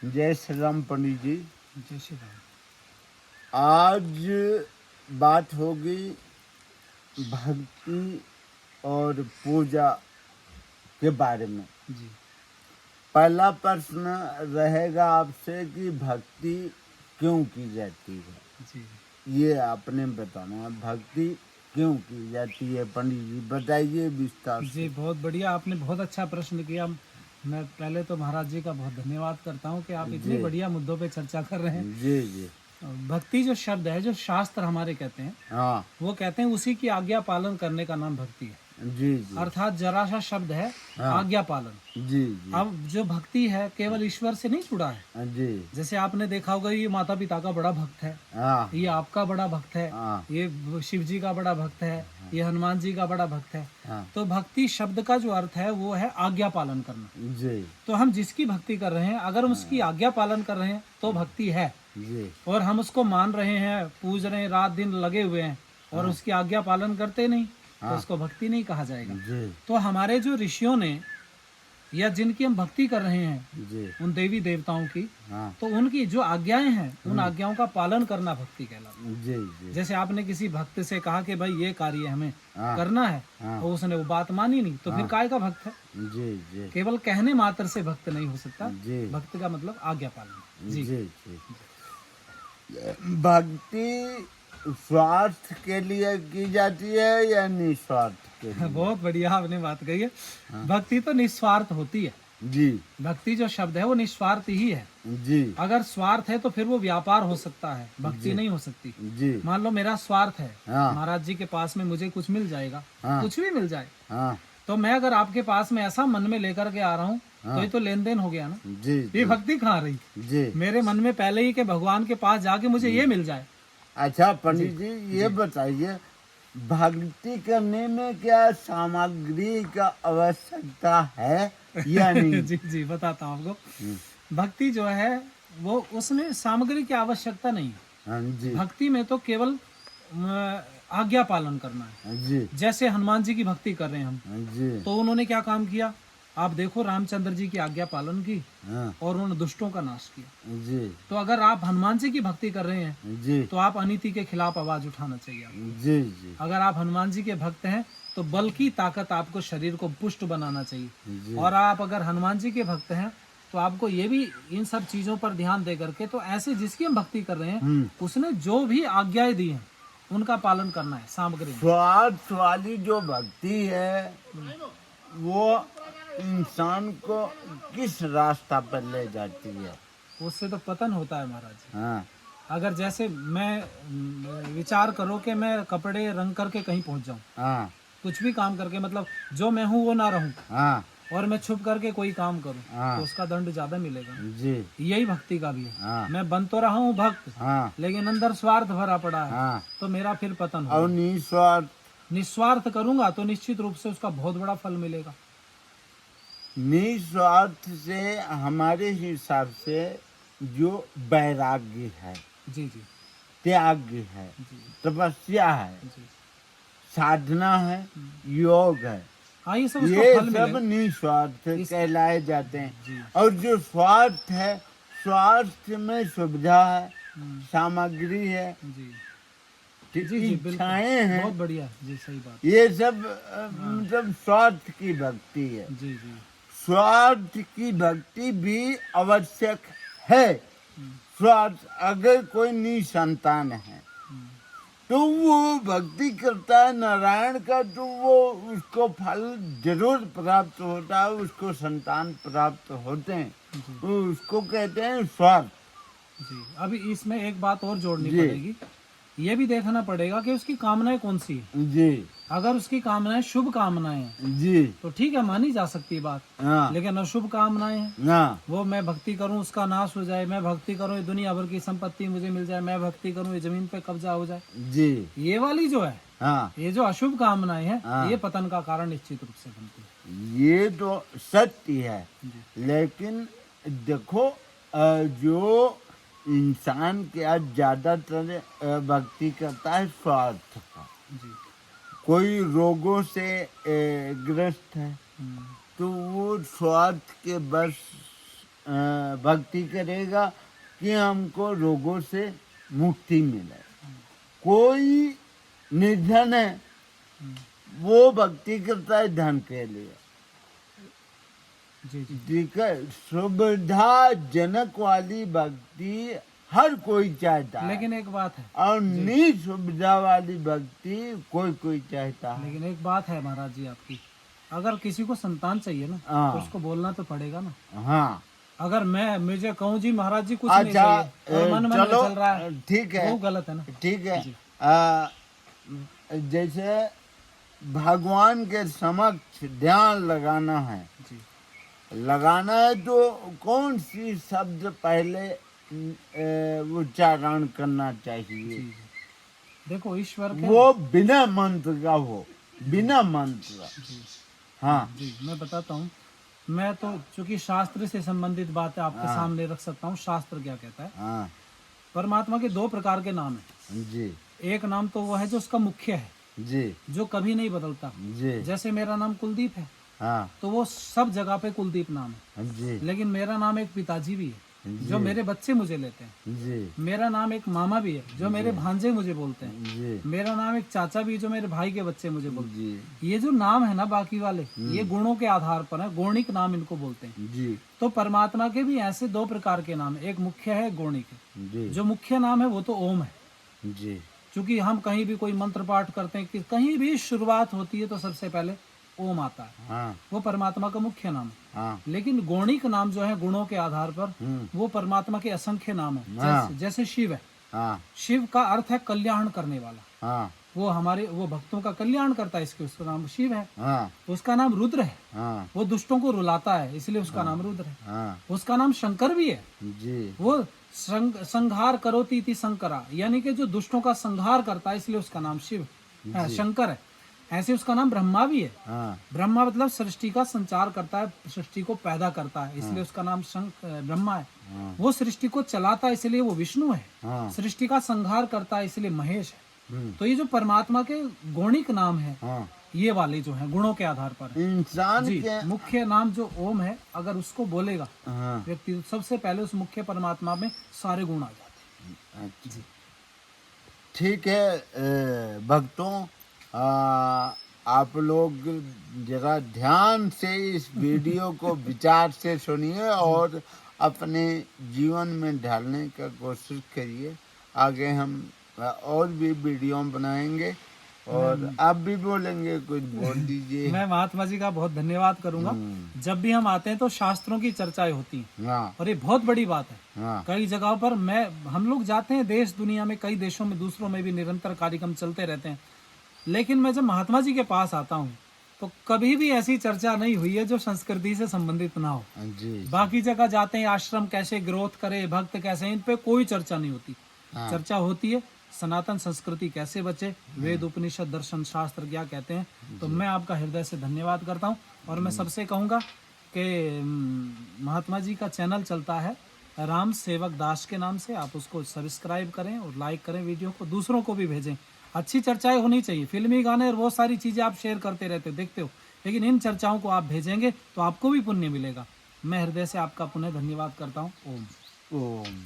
जय श्री राम पंडित जी। जय श्री राम। आज बात होगी भक्ति और पूजा के बारे में। जी पहला प्रश्न रहेगा आपसे कि भक्ति क्यों की जाती है, जी ये आपने बताना है। भक्ति क्यों की जाती है पंडित जी, बताइए विस्तार जी, से। बहुत बढ़िया, आपने बहुत अच्छा प्रश्न किया। मैं पहले तो महाराज जी का बहुत धन्यवाद करता हूँ कि आप इतनी जी बढ़िया मुद्दों पे चर्चा कर रहे हैं। जी जी। भक्ति जो शब्द है, जो शास्त्र हमारे कहते हैं, हाँ वो कहते हैं उसी की आज्ञा पालन करने का नाम भक्ति है। जी जी। अर्थात जरा सा शब्द है हाँ। आज्ञा पालन। जी जी। अब जो भक्ति है केवल ईश्वर से नहीं जुड़ा है। जी। जैसे आपने देखा होगा, ये माता पिता का बड़ा भक्त है, हाँ ये आपका बड़ा भक्त है, हाँ ये शिव जी का बड़ा भक्त है, ये हनुमान जी का बड़ा भक्त है। हाँ। तो भक्ति शब्द का जो अर्थ है वो है आज्ञा पालन करना। जी तो हम जिसकी भक्ति कर रहे हैं, अगर हम उसकी आज्ञा पालन कर रहे हैं तो भक्ति है, जी और हम उसको मान रहे हैं, पूज रहे हैं, रात दिन लगे हुए हैं और उसकी आज्ञा पालन करते नहीं, तो उसको भक्ति नहीं कहा जाएगा। जी तो हमारे जो ऋषियों ने या जिनकी हम भक्ति कर रहे हैं, जी। उन देवी देवताओं की, हाँ तो उनकी जो आज्ञाएं हैं, उन आज्ञाओं का पालन करना भक्ति कहलाता है। जी जी। जैसे आपने किसी भक्त से कहा कि भाई ये कार्य हमें हाँ करना है, हाँ। और उसने वो बात मानी नहीं, तो फिर काय का भक्त है? जी जी केवल कहने मात्र से भक्त नहीं हो सकता। जी भक्त का मतलब आज्ञा पालन। जी जी जी। भक्ति स्वार्थ के लिए की जाती है या निस्वार्थ के लिए? बहुत बढ़िया आपने बात कही है। भक्ति तो निस्वार्थ होती है। जी भक्ति जो शब्द है वो निस्वार्थ ही है। जी अगर स्वार्थ है तो फिर वो व्यापार हो सकता है, भक्ति नहीं हो सकती। जी। मान लो मेरा स्वार्थ है, हाँ महाराज जी के पास में मुझे कुछ मिल जाएगा, हाँ। कुछ भी मिल जाए, हाँ तो मैं अगर आपके पास में ऐसा मन में लेकर के आ रहा हूँ, तो ये तो लेन देन हो गया ना। जी ये भक्ति कहाँ रही? जी। मेरे मन में पहले ही कि भगवान के पास जाके मुझे ये मिल जाए। अच्छा पंडित जी, ये बताइए भक्ति करने में क्या सामग्री का आवश्यकता है या नहीं? जी जी, बताता हूँ आपको। भक्ति जो है वो, उसमें सामग्री की आवश्यकता नहीं है। हाँ जी भक्ति में तो केवल आज्ञा पालन करना है। हाँ जी जैसे हनुमान जी की भक्ति कर रहे हैं हम, हाँ जी। तो उन्होंने क्या काम किया? आप देखो, रामचंद्र जी की आज्ञा पालन की हाँ और उन्होंने दुष्टों का नाश किया। जी तो अगर आप हनुमान जी की भक्ति कर रहे हैं जी तो आप अनीति के खिलाफ आवाज उठाना चाहिए आपको। जी जी अगर आप हनुमान जी के भक्त हैं तो बल की ताकत आपको शरीर को पुष्ट बनाना चाहिए। जी। और आप अगर हनुमान जी के भक्त हैं तो आपको ये भी इन सब चीजों पर ध्यान दे करके, तो ऐसे जिसकी हम भक्ति कर रहे हैं उसने जो भी आज्ञाएं दी हैं उनका पालन करना है सामग्री में। स्वार्थ वाली जो भक्ति है वो इंसान को किस रास्ता पर ले जाती है? उससे तो पतन होता है महाराज जी। हाँ अगर जैसे मैं विचार करो कि मैं कपड़े रंग करके कहीं पहुंच जाऊं, हाँ कुछ भी काम करके, मतलब जो मैं हूं वो ना रहूं, हाँ और मैं छुप करके कोई काम करूं, हाँ। तो उसका दंड ज्यादा मिलेगा। जी यही भक्ति का भी है। हाँ मैं बन तो रहा हूँ भक्त, हाँ लेकिन अंदर स्वार्थ भरा पड़ा है, हाँ। तो मेरा फिर पतन और होगा। निस्वार्थ निस्वार्थ करूंगा तो निश्चित रूप से उसका बहुत बड़ा फल मिलेगा। निस्वार्थ से हमारे हिसाब से जो वैराग्य है, जी जी त्याग है, जी तपस्या है, जी। साधना है, योग है, हाँ, ये सब उसका ये फल सब मिलेगा। निस्वार्थ कहलाए जाते हैं। जी। और जो स्वार्थ है, स्वार्थ में सुविधा है, सामग्री है, जी ठीक, जी जी, बिल्कुल, इच्छाएं हैं, बहुत बढ़िया जी, सही बात। ये सब मतलब स्वार्थ की भक्ति है। जी जी स्वार्थ की भक्ति भी आवश्यक है। स्वार्थ, अगर कोई निसंतान है तो वो भक्ति करता है नारायण का, तो वो उसको फल जरूर प्राप्त होता है, उसको संतान प्राप्त होते हैं, तो उसको कहते हैं स्वार्थ। जी। अभी इसमें एक बात और जोड़नी जी। पड़ेगी, ये भी देखना पड़ेगा कि उसकी कामनाएं कौन सी है। जी अगर उसकी कामनाएं शुभ कामनाएं हैं जी। तो ठीक है, मानी जा सकती है बात। हाँ लेकिन अशुभ कामनाएं हैं, हाँ वो मैं भक्ति करूं उसका नाश हो जाए, मैं भक्ति करूं ये दुनिया भर की संपत्ति मुझे मिल जाए, मैं भक्ति करूं ये जमीन पे कब्जा हो जाए, जी ये वाली जो है, हाँ, ये जो अशुभ कामनाएं हैं, हाँ। ये पतन का कारण निश्चित रूप से बनती है। ये तो सत्य है। जी लेकिन देखो, जो इंसान क्या ज्यादातर भक्ति करता है स्वार्थ का। जी कोई रोगों से ग्रस्त है हम्म, तो वो स्वार्थ के बस भक्ति करेगा कि हमको रोगों से मुक्ति मिले। कोई निर्धन है, वो भक्ति करता है धन के लिए। जी जी ठीक है, सुविधाजनक वाली भक्ति हर कोई चाहता है, लेकिन एक बात है, और निसुविधा वाली भक्ति कोई कोई चाहता है। लेकिन एक बात है महाराज जी आपकी, अगर किसी को संतान चाहिए ना हाँ। तो उसको बोलना तो पड़ेगा ना। हाँ, अगर मैं मुझे कहूँ जी महाराज जी कुछ नहीं अच्छा, चाहिए और मन में चलो, चल रहा है, ठीक है, वो गलत है ना। ठीक है। जी। जैसे भगवान के समक्ष ध्यान लगाना है, जी लगाना है तो कौन सी शब्द पहले उच्चारण करना जी चाहिए? जी। देखो ईश्वर के, वो बिना मंत्र का हो, बिना मंत्र का। जी हाँ, जी मैं बताता हूँ। मैं तो चूंकि शास्त्र से संबंधित बातें आपके सामने रख सकता हूँ। शास्त्र क्या कहता है, हाँ, परमात्मा के दो प्रकार के नाम है। जी एक नाम तो वो है जो उसका मुख्य है, जी जो कभी नहीं बदलता। जी, जैसे मेरा नाम कुलदीप है हाँ तो वो सब जगह पे कुलदीप नाम है। जी लेकिन मेरा नाम एक पिताजी भी है जो जी। मेरे बच्चे मुझे लेते हैं। जी मेरा नाम एक मामा भी है जो मेरे भांजे मुझे बोलते हैं। जी मेरा नाम एक चाचा भी है जो मेरे भाई के बच्चे मुझे बोलते जी हैं। ये जो नाम है ना बाकी वाले, ये गुणों के आधार पर है, गौणिक नाम इनको बोलते हैं। जी तो परमात्मा के भी ऐसे दो प्रकार के नाम है, एक मुख्य है, एक गौणिक है। जी जो मुख्य नाम है वो तो ओम है। जी क्योंकि हम कहीं भी कोई मंत्र पाठ करते हैं कि कहीं भी शुरुआत होती है तो सबसे पहले ओम आता है, हाँ वो परमात्मा का मुख्य नाम है। हाँ लेकिन गौणिक नाम जो है गुणों के आधार पर, वो परमात्मा के असंख्य नाम है। जैसे शिव है, हाँ शिव का अर्थ है कल्याण करने वाला। हाँ वो हमारे वो भक्तों का कल्याण करता है, इसके उसका नाम शिव है। हाँ उसका नाम रुद्र है, हाँ वो दुष्टों को रुलाता है इसलिए उसका नाम रुद्र है। हाँ उसका नाम शंकर भी है, जी वो संहार करोति इति शंकरा, यानी कि जो दुष्टों का संहार करता है इसलिए उसका नाम शिव शंकर है। ऐसे उसका नाम ब्रह्मा भी है। हाँ ब्रह्मा मतलब सृष्टि का संचार करता है, सृष्टि को पैदा करता है, इसलिए उसका नाम ब्रह्मा है। वो सृष्टि को चलाता है इसलिए वो विष्णु है। हाँ सृष्टि का संहार करता है इसलिए महेश है। हम्म, तो ये जो परमात्मा के गौणिक नाम है, हाँ ये वाले जो हैं गुणों के आधार पर है। इंसान जी, के मुख्य नाम जो ओम है, अगर उसको बोलेगा हाँ व्यक्ति तो सबसे पहले उस मुख्य परमात्मा में सारे गुण आ जाते हैं। अच्छा। ठीक है भक्तों, आप लोग जरा ध्यान से इस वीडियो को विचार से सुनिए और अपने जीवन में ढालने का कोशिश करिए। आगे हम और भी वीडियो बनाएंगे और आप भी बोलेंगे, कुछ बोल दीजिए। मैं महात्मा जी का बहुत धन्यवाद करूंगा। जब भी हम आते हैं तो शास्त्रों की चर्चाएं होती हैं हाँ और ये बहुत बड़ी बात है। हाँ कई जगहों पर हम लोग जाते हैं, देश दुनिया में कई देशों में दूसरों में भी निरंतर कार्यक्रम चलते रहते हैं। लेकिन मैं जब महात्मा जी के पास आता हूँ तो कभी भी ऐसी चर्चा नहीं हुई है जो संस्कृति से संबंधित ना हो। जी बाकी जगह जाते हैं, आश्रम कैसे ग्रोथ करे, भक्त कैसे, इन पे कोई चर्चा नहीं होती। चर्चा होती है सनातन संस्कृति कैसे बचे, वेद उपनिषद दर्शन शास्त्र क्या कहते हैं। तो मैं आपका हृदय से धन्यवाद करता हूँ और मैं सबसे कहूँगा कि महात्मा जी का चैनल चलता है राम सेवक दास के नाम से, आप उसको सब्सक्राइब करें और लाइक करें, वीडियो को दूसरों को भी भेजें। अच्छी चर्चाएं होनी चाहिए, फिल्मी गाने और बहुत सारी चीजें आप शेयर करते रहते हो, देखते हो, लेकिन इन चर्चाओं को आप भेजेंगे तो आपको भी पुण्य मिलेगा। मैं हृदय से आपका पुनः धन्यवाद करता हूँ। ओम। ओम।